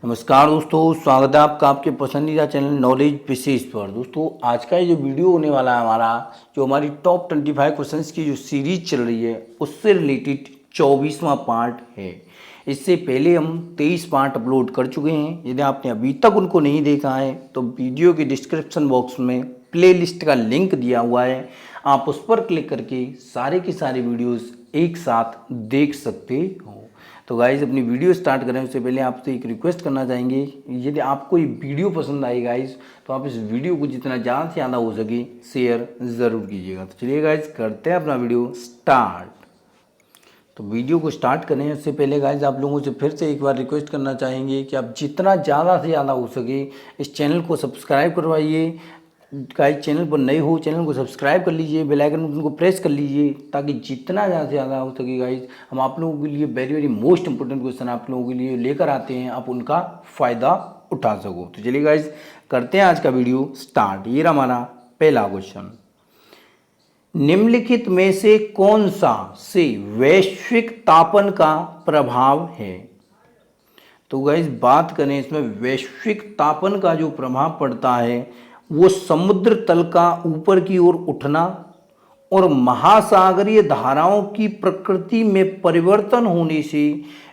नमस्कार दोस्तों, स्वागत है आपका आपके पसंदीदा चैनल नॉलेज विशेष पर। दोस्तों आज का ये जो वीडियो होने वाला है जो हमारी टॉप 25 क्वेश्चंस की जो सीरीज चल रही है उससे रिलेटेड 24वां पार्ट है। इससे पहले हम 23 पार्ट अपलोड कर चुके हैं। यदि आपने अभी तक उनको नहीं देखा है तो वीडियो के डिस्क्रिप्शन बॉक्स में प्लेलिस्ट का लिंक दिया हुआ है, आप उस पर क्लिक करके सारे के सारे वीडियोज़ एक साथ देख सकते हो। तो गाइज़ अपनी वीडियो स्टार्ट करें उससे पहले आपसे एक रिक्वेस्ट करना चाहेंगे, यदि आपको ये वीडियो पसंद आई गाइज़ तो आप इस वीडियो को जितना ज़्यादा से ज़्यादा हो सके शेयर ज़रूर कीजिएगा। तो चलिए गाइज़ करते हैं अपना वीडियो स्टार्ट। तो वीडियो को स्टार्ट करें उससे पहले गाइज़ आप लोगों से फिर से एक बार रिक्वेस्ट करना चाहेंगे कि आप जितना ज़्यादा से ज़्यादा हो सके इस चैनल को सब्सक्राइब करवाइए। गाइस चैनल पर नए हो चैनल को सब्सक्राइब कर लीजिए, बेल आइकन उनको प्रेस कर लीजिए ताकि जितना ज़्यादा से ज़्यादा हो सके गाइस हम आप लोगों के लिए very very most important question आप लोगों के लिए लेकर आते हैं, आप उनका फ़ायदा उठा सको। तो चलिए गाइस करते हैं आज का वीडियो स्टार्ट। ये रहा हमारा पहला क्वेश्चन, निम्नलिखित में से कौन सा से वैश्विक तापन का प्रभाव है। तो गाइस बात करें इसमें वैश्विक तापन का जो प्रभाव पड़ता है वो समुद्र तल का ऊपर की ओर उठना और महासागरीय धाराओं की प्रकृति में परिवर्तन होने से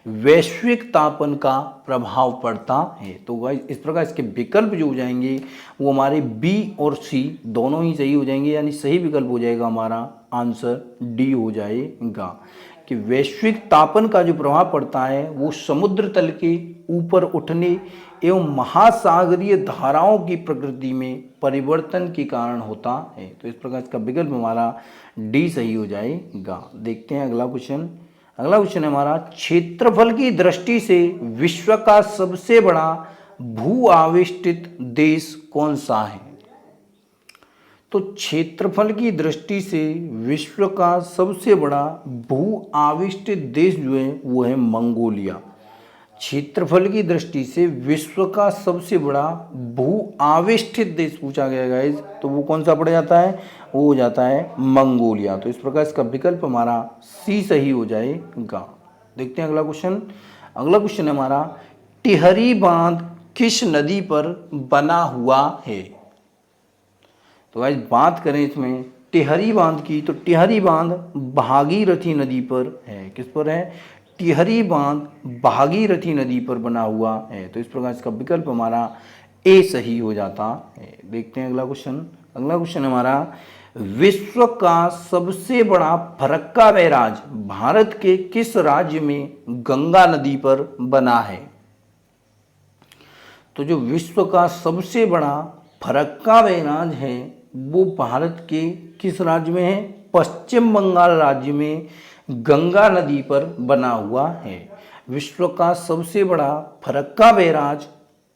वैश्विक तापन का प्रभाव पड़ता है। तो गाइस इस प्रकार इसके विकल्प जो हो जाएंगे वो हमारे बी और सी दोनों ही सही हो जाएंगे, यानी सही विकल्प हो जाएगा हमारा आंसर डी हो जाएगा कि वैश्विक तापन का जो प्रभाव पड़ता है वो समुद्र तल के ऊपर उठने एवं महासागरीय धाराओं की प्रकृति में परिवर्तन के कारण होता है। तो इस प्रकार इसका विकल्प हमारा डी सही हो जाएगा। देखते हैं अगला क्वेश्चन। अगला क्वेश्चन है हमारा, क्षेत्रफल की दृष्टि से विश्व का सबसे बड़ा भू आविष्टित देश कौन सा है। तो क्षेत्रफल की दृष्टि से विश्व का सबसे बड़ा भू आविष्टित देश जो है वो है मंगोलिया। क्षेत्रफल की दृष्टि से विश्व का सबसे बड़ा भू आविष्टित देश पूछा गया है गाइस, तो वो कौन सा पड़ जाता है, वो हो जाता है मंगोलिया। तो इस प्रकार इसका विकल्प हमारा सी सही हो जाएगा। देखते हैं अगला क्वेश्चन। अगला क्वेश्चन है हमारा, टिहरी बांध किस नदी पर बना हुआ है। तो गाइस बात करें इसमें टिहरी बांध की, तो टिहरी बांध भागीरथी नदी पर है। किस पर है, टिहरी बांध भागीरथी नदी पर बना हुआ है। तो इस प्रकार इसका विकल्प हमारा ए सही हो जाता है। देखते हैं अगला क्वेश्चन। अगला क्वेश्चन हमारा, विश्व का सबसे बड़ा फरक्का बैराज भारत के किस राज्य में गंगा नदी पर बना है। तो जो विश्व का सबसे बड़ा फरक्का बैराज है वो भारत के किस राज्य में है, पश्चिम बंगाल राज्य में गंगा नदी पर बना हुआ है। विश्व का सबसे बड़ा फरक्का बैराज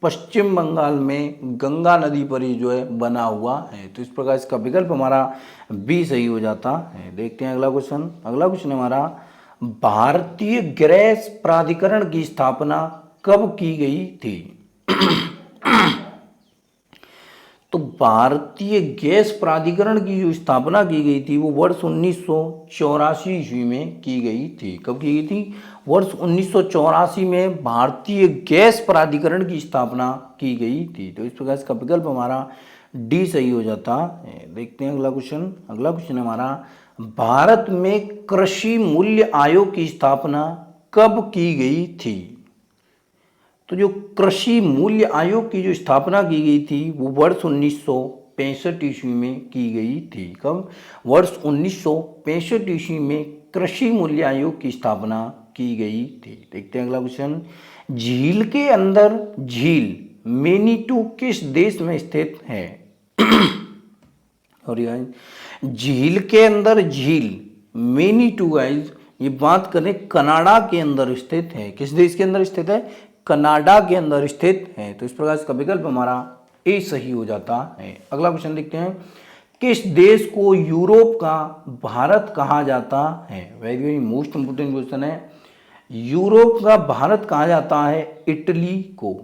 पश्चिम बंगाल में गंगा नदी पर ही जो है बना हुआ है। तो इस प्रकार इसका विकल्प हमारा बी सही हो जाता है। देखते हैं अगला क्वेश्चन। अगला क्वेश्चन हमारा, भारतीय गैस प्राधिकरण की स्थापना कब की गई थी। तो भारतीय गैस प्राधिकरण की जो स्थापना की गई थी वो वर्ष 1984 ईस्वी में की गई थी। कब की गई थी, वर्ष 1984 में भारतीय गैस प्राधिकरण की स्थापना की गई थी। तो इस प्रकार इसका विकल्प हमारा डी सही हो जाता है। देखते हैं अगला क्वेश्चन। अगला क्वेश्चन हमारा, भारत में कृषि मूल्य आयोग की स्थापना कब की गई थी। तो जो कृषि मूल्य आयोग की जो स्थापना की गई थी वो वर्ष 1965 ईस्वी में की गई थी। कब, वर्ष 1965 ईस्वी में कृषि मूल्य आयोग की स्थापना की गई थी। देखते हैं अगला क्वेश्चन। झील के अंदर झील मेनीटू किस देश में स्थित है। और झील के अंदर झील मेनीटू गाइज ये बात करें कनाडा के अंदर स्थित है। किस देश के अंदर स्थित है, कनाडा के अंदर स्थित है। तो इस प्रकार इसका विकल्प हमारा ए सही हो जाता है। अगला क्वेश्चन देखते हैं, किस देश को यूरोप का भारत कहा जाता है। Very very most important question है। यूरोप का भारत कहा जाता है इटली को।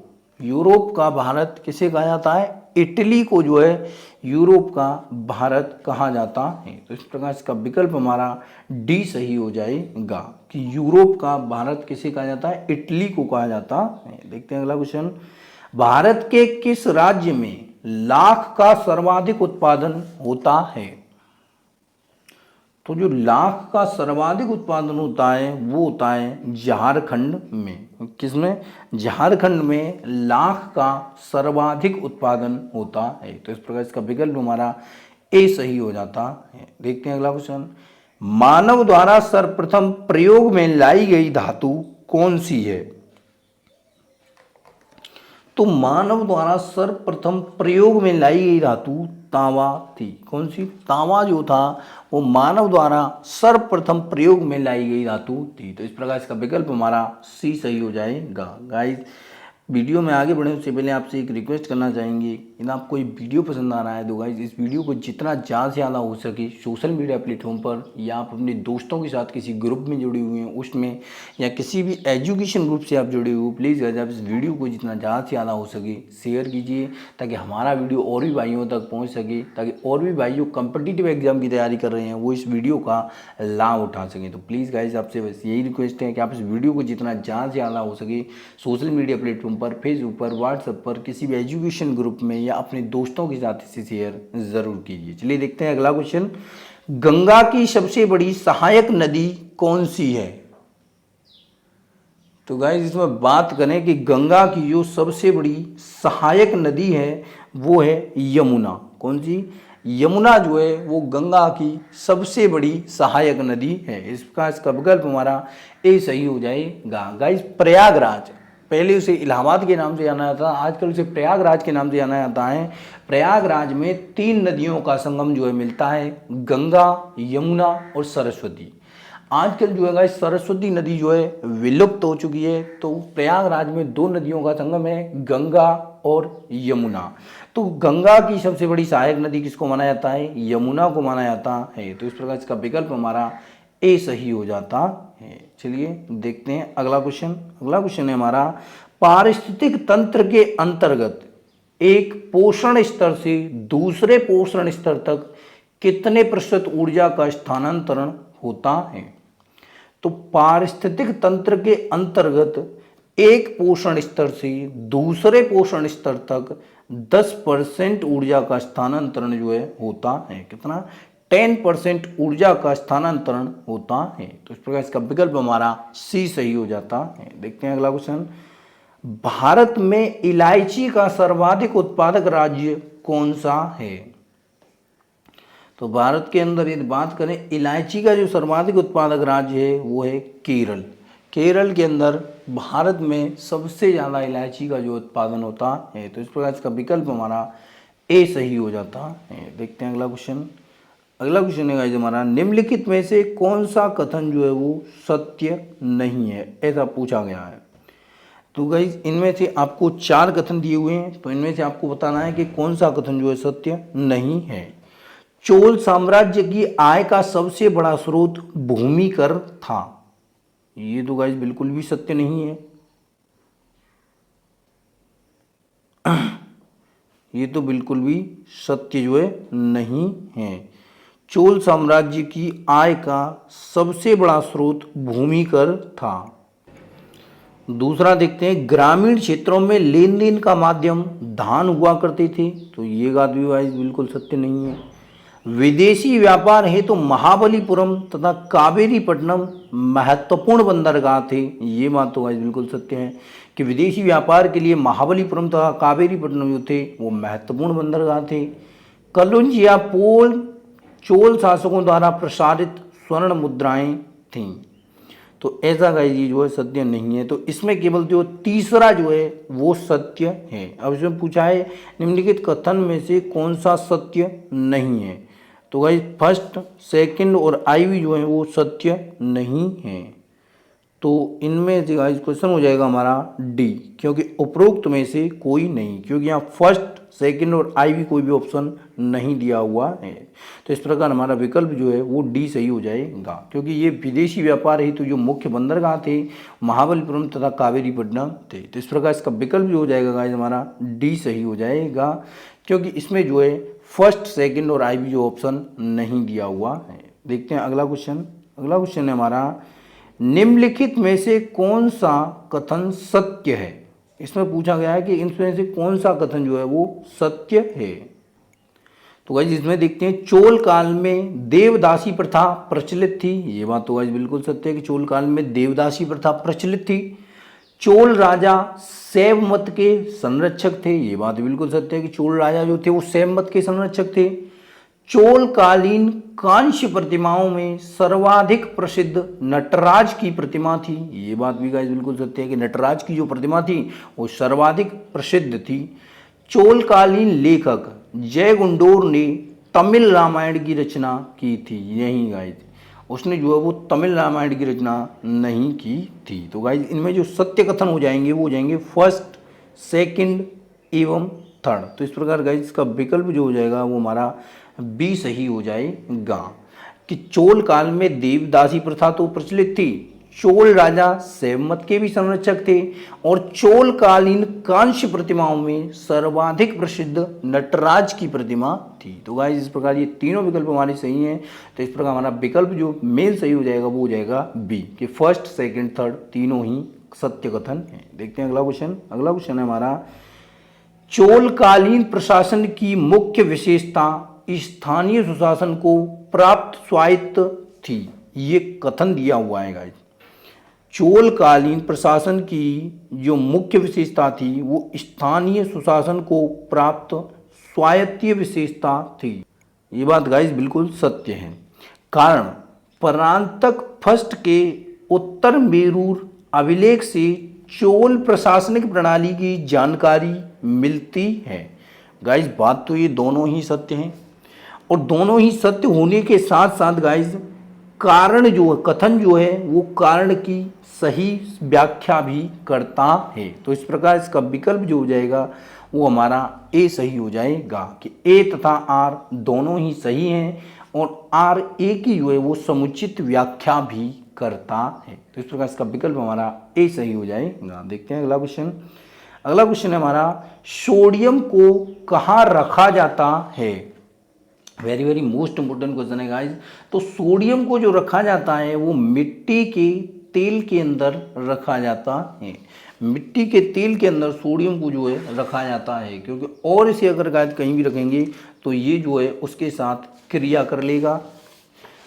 यूरोप का भारत किसे कहा जाता है, इटली को जो है यूरोप का भारत कहा जाता है। तो इस प्रकार इसका विकल्प हमारा डी सही हो जाएगा कि यूरोप का भारत किसे कहा जाता है, इटली को कहा जाता है। देखते हैं अगला क्वेश्चन, भारत के किस राज्य में लाख का सर्वाधिक उत्पादन होता है? तो जो लाख का सर्वाधिक उत्पादन होता है वो होता है झारखंड में। किसमें? झारखंड में लाख का सर्वाधिक उत्पादन होता है। तो इस प्रकार इसका विकल्प हमारा ए सही हो जाता है। देखते हैं अगला क्वेश्चन, मानव द्वारा सर्वप्रथम प्रयोग में लाई गई धातु कौन सी है? तो मानव द्वारा सर्वप्रथम प्रयोग में लाई गई धातु तांबा थी। कौन सी? तांबा जो था वो मानव द्वारा सर्वप्रथम प्रयोग में लाई गई धातु थी। तो इस प्रकार इसका विकल्प हमारा सी सही हो जाएगा। गाइस, वीडियो में आगे बढ़ने से पहले आपसे एक रिक्वेस्ट करना चाहेंगे, यदि आपको ये वीडियो पसंद आ रहा है तो गाइस इस वीडियो को जितना ज़्यादा से ज़्यादा हो सके सोशल मीडिया प्लेटफॉर्म पर या आप अपने दोस्तों के साथ किसी ग्रुप में जुड़े हुए हैं उसमें या किसी भी एजुकेशन ग्रुप से आप जुड़े हुए हो, प्लीज़ गाइस आप इस वीडियो को जितना ज़्यादा से ज़्यादा हो सके शेयर कीजिए ताकि हमारा वीडियो और भी भाइयों तक पहुँच सके, ताकि और भी भाई जो कॉम्पिटिटिव एग्जाम की तैयारी कर रहे हैं वो इस वीडियो का लाभ उठा सकें। तो प्लीज़ गाइस आपसे बस यही रिक्वेस्ट है कि आप इस वीडियो को जितना ज़्यादा से ज़्यादा हो सके सोशल मीडिया प्लेटफॉर्म पर, फेसबुक पर, व्हाट्सएप पर, किसी भी एजुकेशन ग्रुप में या अपने दोस्तों के साथ इसे शेयर जरूर कीजिए। चलिए देखते हैं अगला क्वेश्चन, गंगा की सबसे बड़ी सहायक नदी कौन सी है? तो गाइस इसमें बात करें कि गंगा की जो सबसे बड़ी सहायक नदी है वो है यमुना। कौन सी? यमुना जो है वो गंगा की सबसे बड़ी सहायक नदी है। इसका विकल्प हमारा ए सही हो जाएगा। गाइस, प्रयागराज, पहले उसे इलाहाबाद के नाम से जाना जाता था, आजकल उसे प्रयागराज के नाम से जाना जाता है। प्रयागराज में 3 नदियों का संगम जो है मिलता है, गंगा, यमुना और सरस्वती। आजकल जो है गाइस सरस्वती नदी जो है विलुप्त हो चुकी है, तो प्रयागराज में 2 नदियों का संगम है, गंगा और यमुना। तो गंगा की सबसे बड़ी सहायक नदी किसको माना जाता है? यमुना को माना जाता है। तो इस प्रकार इसका विकल्प हमारा ए सही हो जाता है। चलिए देखते हैं अगला क्वेश्चन। अगला क्वेश्चन है हमारा, पारिस्थितिक तंत्र के अंतर्गत एक पोषण स्तर से दूसरे पोषण स्तर तक कितने प्रतिशत ऊर्जा का स्थानांतरण होता है? तो पारिस्थितिक तंत्र के अंतर्गत एक पोषण स्तर से दूसरे पोषण स्तर तक 10% ऊर्जा का स्थानांतरण जो है होता है। कितना? 10% ऊर्जा का स्थानांतरण होता है। तो इस प्रकार इसका विकल्प हमारा सी सही हो जाता है। देखते हैं अगला क्वेश्चन, भारत में इलायची का सर्वाधिक उत्पादक राज्य कौन सा है? तो भारत के अंदर यदि बात करें इलायची का जो सर्वाधिक उत्पादक राज्य है वो है केरल। केरल के अंदर भारत में सबसे ज़्यादा इलायची का जो उत्पादन होता है। तो इस प्रकार इसका विकल्प हमारा ए सही हो जाता है। देखते हैं अगला क्वेश्चन। अगला क्वेश्चन है गाइस हमारा, निम्नलिखित में से कौन सा कथन जो है वो सत्य नहीं है, ऐसा पूछा गया है। तो गाइस इनमें से आपको 4 कथन दिए हुए हैं, तो इनमें से आपको बताना है कि कौन सा कथन जो है सत्य नहीं है। चोल साम्राज्य की आय का सबसे बड़ा स्रोत भूमि कर था, ये तो गाइस बिल्कुल भी सत्य नहीं है। ये तो बिल्कुल भी सत्य जो है नहीं है। चोल साम्राज्य की आय का सबसे बड़ा स्रोत भूमि कर था। दूसरा देखते हैं, ग्रामीण क्षेत्रों में लेन देन का माध्यम धान हुआ करते थे, तो ये बात भी गाइस बिल्कुल सत्य नहीं है। विदेशी व्यापार है तो महाबलीपुरम तथा कावेरीपट्टनम महत्वपूर्ण बंदरगाह थे, ये बात तो गाइस बिल्कुल सत्य है कि विदेशी व्यापार के लिए महाबलीपुरम तथा कावेरीपट्टनम जो थे वो महत्वपूर्ण बंदरगाह थे। कलुंजिया पोल चोल शासकों द्वारा प्रसारित स्वर्ण मुद्राएं थीं, तो ऐसा गाइस ये जो है सत्य नहीं है। तो इसमें केवल जो तीसरा जो है वो सत्य है। अब इसमें पूछा है निम्नलिखित कथन में से कौन सा सत्य नहीं है, तो गाइस फर्स्ट, सेकंड और आईवी जो है वो सत्य नहीं है। तो इनमें जो गाइस क्वेश्चन हो जाएगा हमारा डी, क्योंकि उपरोक्त में से कोई नहीं, क्योंकि यहाँ फर्स्ट सेकंड और आई भी कोई भी ऑप्शन नहीं दिया हुआ है। तो इस प्रकार हमारा विकल्प जो है वो डी सही हो जाएगा, क्योंकि ये विदेशी व्यापार हेतु जो मुख्य बंदरगाह थे महाबलीपुरम तथा कावेरीपट्टनम थे। तो इस प्रकार इसका विकल्प जो हो जाएगा गाइस हमारा डी सही हो जाएगा, क्योंकि इसमें जो है फर्स्ट सेकंड और आई भी जो ऑप्शन नहीं दिया हुआ है। देखते हैं अगला क्वेश्चन। अगला क्वेश्चन है हमारा, निम्नलिखित में से कौन सा कथन सत्य है। इसमें पूछा गया है कि इनमें से कौन सा कथन जो है वो सत्य है। तो गाइस इसमें देखते हैं, चोल काल में देवदासी प्रथा प्रचलित थी। ये बात तो गाइस बिल्कुल सत्य है कि चोल काल में देवदासी प्रथा प्रचलित थी। चोल राजा शैव मत के संरक्षक थे। ये बात बिल्कुल सत्य है कि चोल राजा जो थे वो शैव मत के संरक्षक थे। चोल कालीन कांस्य प्रतिमाओं में सर्वाधिक प्रसिद्ध नटराज की प्रतिमा थी। ये बात भी गाइस बिल्कुल सत्य है कि नटराज की जो प्रतिमा थी वो सर्वाधिक प्रसिद्ध थी। चोल कालीन लेखक जय गुंडोर ने तमिल रामायण की रचना की थी। नहीं गाइस, उसने जो है वो तमिल रामायण की रचना नहीं की थी। तो गाइस इनमें जो सत्य कथन हो जाएंगे वो हो जाएंगे फर्स्ट, सेकंड एवं थर्ड। तो इस प्रकार गाइस इसका विकल्प जो हो जाएगा वो हमारा बी सही हो जाएगा, कि चोल काल में देवदासी प्रथा तो प्रचलित थी, चोल राजा शैव मत के भी संरक्षक थे, और चोल कालीन कांस्य प्रतिमाओं में सर्वाधिक प्रसिद्ध नटराज की प्रतिमा थी। तो गाइस इस प्रकार ये तीनों विकल्प हमारे सही हैं। तो इस प्रकार हमारा विकल्प जो मेन सही हो जाएगा वो हो जाएगा बी, कि फर्स्ट सेकंड थर्ड तीनों ही सत्य कथन है। देखते हैं अगला क्वेश्चन। अगला क्वेश्चन है हमारा, चोल कालीन प्रशासन की मुख्य विशेषता स्थानीय सुशासन को प्राप्त स्वायत्त थी। ये कथन दिया हुआ है गाइस। चोल कालीन प्रशासन की जो मुख्य विशेषता थी वो स्थानीय सुशासन को प्राप्त स्वायत्तीय विशेषता थी। ये बात गाइस बिल्कुल सत्य है, कारण परांतक फर्स्ट के उत्तर मेरूर अभिलेख से चोल प्रशासनिक प्रणाली की जानकारी मिलती है। गाइस बात तो ये दोनों ही सत्य हैं, और दोनों ही सत्य होने के साथ साथ गाइस कारण जो कथन जो है वो कारण की सही व्याख्या भी करता है। तो इस प्रकार इसका विकल्प जो हो जाएगा वो हमारा ए सही हो जाएगा, कि ए तथा आर दोनों ही सही हैं, और आर ए की जो है वो समुचित व्याख्या भी करता है। तो इस प्रकार इसका विकल्प हमारा ए सही हो जाएगा। देखते हैं अगला क्वेश्चन। अगला क्वेश्चन है हमारा, सोडियम को कहाँ रखा जाता है। Very very most important question है गाइस। तो सोडियम को जो रखा जाता है वो मिट्टी के तेल के अंदर रखा जाता है। मिट्टी के तेल के अंदर सोडियम को जो है रखा जाता है, क्योंकि और इसे अगर गाइस कहीं भी रखेंगे तो ये जो है उसके साथ क्रिया कर लेगा,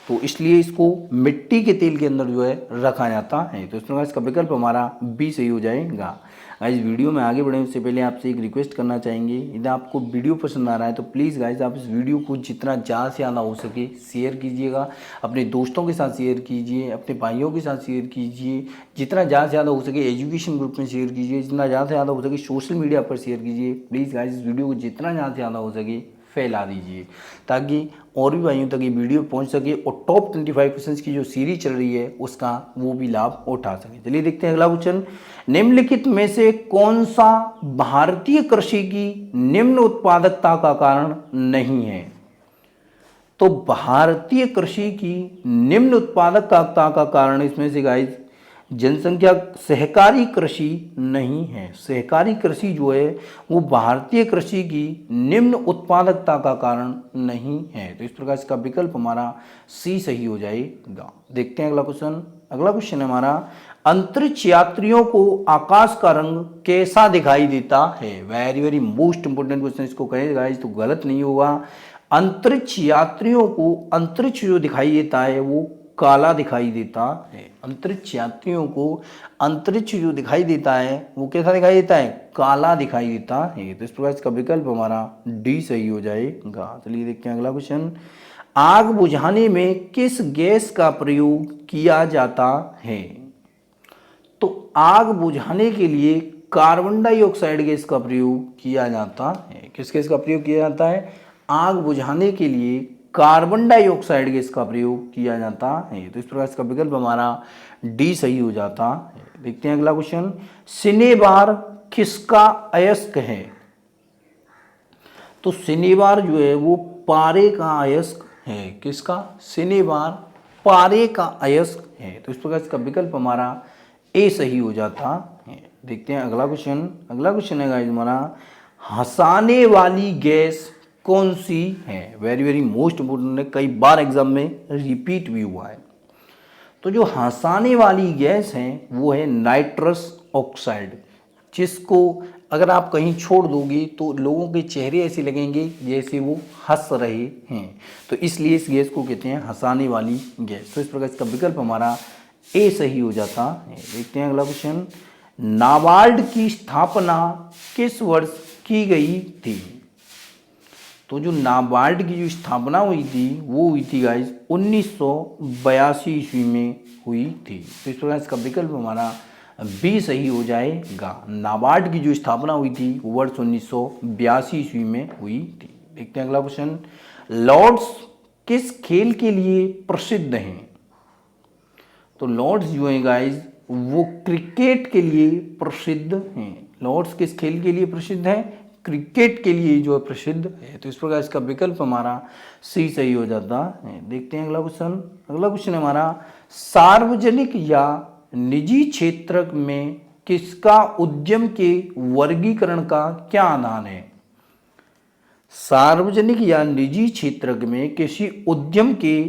तो इसलिए इसको मिट्टी के तेल के अंदर जो है रखा जाता है। तो इस प्रकार इसका विकल्प हमारा बी सही हो जाएगा। गाइस वीडियो में आगे बढ़ने से पहले आपसे एक रिक्वेस्ट करना चाहेंगे, यदि आपको वीडियो पसंद आ रहा है तो प्लीज़ गाइस आप इस वीडियो को जितना ज़्यादा से ज़्यादा हो सके शेयर कीजिएगा, अपने दोस्तों के साथ शेयर कीजिए, अपने भाइयों के साथ शेयर कीजिए, जितना ज़्यादा से ज़्यादा हो सके एजुकेशन ग्रुप में शेयर कीजिए, जितना ज़्यादा से ज़्यादा हो सके सोशल मीडिया पर शेयर कीजिए। प्लीज़ गाइस इस वीडियो को जितना ज़्यादा से ज़्यादा हो सके फैला दीजिए, ताकि और भी भाइयों तक ये वीडियो पहुंच सके और टॉप 25 क्वेश्चंस की जो सीरीज चल रही है उसका वो भी लाभ उठा सके। चलिए देखते हैं अगला क्वेश्चन। निम्नलिखित में से कौन सा भारतीय कृषि की निम्न उत्पादकता का कारण नहीं है। तो भारतीय कृषि की निम्न उत्पादकता का कारण इसमें से गाइस जनसंख्या सहकारी कृषि नहीं है। सहकारी कृषि जो है वो भारतीय कृषि की निम्न उत्पादकता का कारण नहीं है। तो इस प्रकार इसका विकल्प हमारा सी सही हो जाएगा। देखते हैं अगला क्वेश्चन। अगला क्वेश्चन है हमारा, अंतरिक्ष यात्रियों को आकाश का रंग कैसा दिखाई देता है। Very very most important question इसको कहें गाइस तो गलत नहीं होगा। अंतरिक्ष यात्रियों को अंतरिक्ष जो दिखाई देता है वो काला दिखाई देता है। अंतरिक्ष यात्रियों को अंतरिक्ष जो दिखाई देता है वो कैसा दिखाई देता है, काला दिखाई देता है। तो इस प्रकार इसका विकल्प हमारा डी सही हो जाएगा। चलिए देखते हैं अगला क्वेश्चन। आग बुझाने में किस गैस का प्रयोग किया जाता है। तो आग बुझाने के लिए कार्बन डाइऑक्साइड गैस का प्रयोग किया जाता है। किस गैस का प्रयोग किया जाता है, आग बुझाने के लिए कार्बन डाइऑक्साइड गैस का प्रयोग किया जाता है। तो इस प्रकार इसका विकल्प हमारा डी सही हो जाता है। देखते हैं अगला क्वेश्चन, शनिवार किसका अयस्क है? तो शनिवार जो है वो पारे का अयस्क है। किसका? शनिवार पारे का अयस्क है। तो इस प्रकार इसका विकल्प हमारा ए सही हो जाता है। देखते हैं अगला क्वेश्चन। अगला क्वेश्चन है गाइस हमारा, हंसाने वाली गैस कौन सी है? वेरी वेरी मोस्ट इंपोर्टेंट है, कई बार एग्जाम में रिपीट भी हुआ है। तो जो हंसाने वाली गैस है वो है नाइट्रस ऑक्साइड, जिसको अगर आप कहीं छोड़ दोगे तो लोगों के चेहरे ऐसे लगेंगे जैसे वो हंस रहे हैं। तो इसलिए इस गैस को कहते हैं हंसाने वाली गैस। तो इस प्रकार इसका विकल्प हमारा ए सही हो जाता है। देखते हैं अगला क्वेश्चन, नाबार्ड की स्थापना किस वर्ष की गई थी? तो जो नाबार्ड की जो स्थापना हुई थी वो हुई थी गाइस 1982 ईस्वी में हुई थी। तो इस प्रकार इसका विकल्प हमारा बी सही हो जाएगा। नाबार्ड की जो स्थापना हुई थी वो वर्ष 1982 ईस्वी में हुई थी। देखते हैं अगला क्वेश्चन, लॉर्ड्स किस खेल के लिए प्रसिद्ध हैं? तो लॉर्ड्स जो है गाइस वो क्रिकेट के लिए प्रसिद्ध हैं। लॉर्ड्स किस खेल के लिए प्रसिद्ध है? क्रिकेट के लिए जो है प्रसिद्ध है। तो इस प्रकार इसका विकल्प हमारा सी सही हो जाता है। देखते हैं अगला क्वेश्चन। अगला क्वेश्चन हमारा, सार्वजनिक या निजी क्षेत्र में किसका उद्यम के वर्गीकरण का क्या आधार है? सार्वजनिक या निजी क्षेत्र में किसी उद्यम के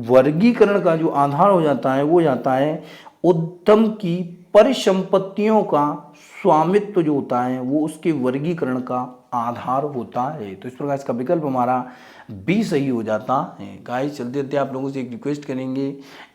वर्गीकरण का जो आधार हो जाता है वो जाता है उद्यम की परिसंपत्तियों का स्वामित्व जो होता है वो उसके वर्गीकरण का आधार होता है। तो इस प्रकार इसका विकल्प हमारा बी सही हो जाता है। गाइस चलते चलते आप लोगों से एक रिक्वेस्ट करेंगे,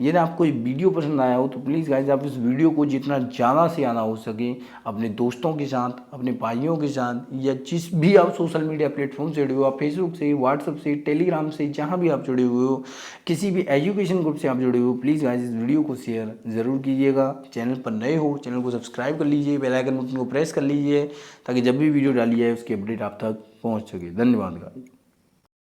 यदि आपको ये वीडियो पसंद आया हो तो प्लीज़ गाइस आप इस वीडियो को जितना ज़्यादा से ज़्यादा हो सके अपने दोस्तों के साथ, अपने भाइयों के साथ, या जिस भी आप सोशल मीडिया प्लेटफॉर्म से जुड़े हो, आप फेसबुक से, व्हाट्सअप से, टेलीग्राम से, जहाँ भी आप जुड़े हुए हो, किसी भी एजुकेशन ग्रुप से आप जुड़े हो, प्लीज़ गाइस इस वीडियो को शेयर ज़रूर कीजिएगा। चैनल पर नए हो चैनल को सब्सक्राइब कर लीजिए, बेल आइकन बटन को प्रेस कर लीजिए ताकि जब भी वीडियो डाली जाए उसकी अपडेट आप तक पहुँच सके। धन्यवाद गाइस।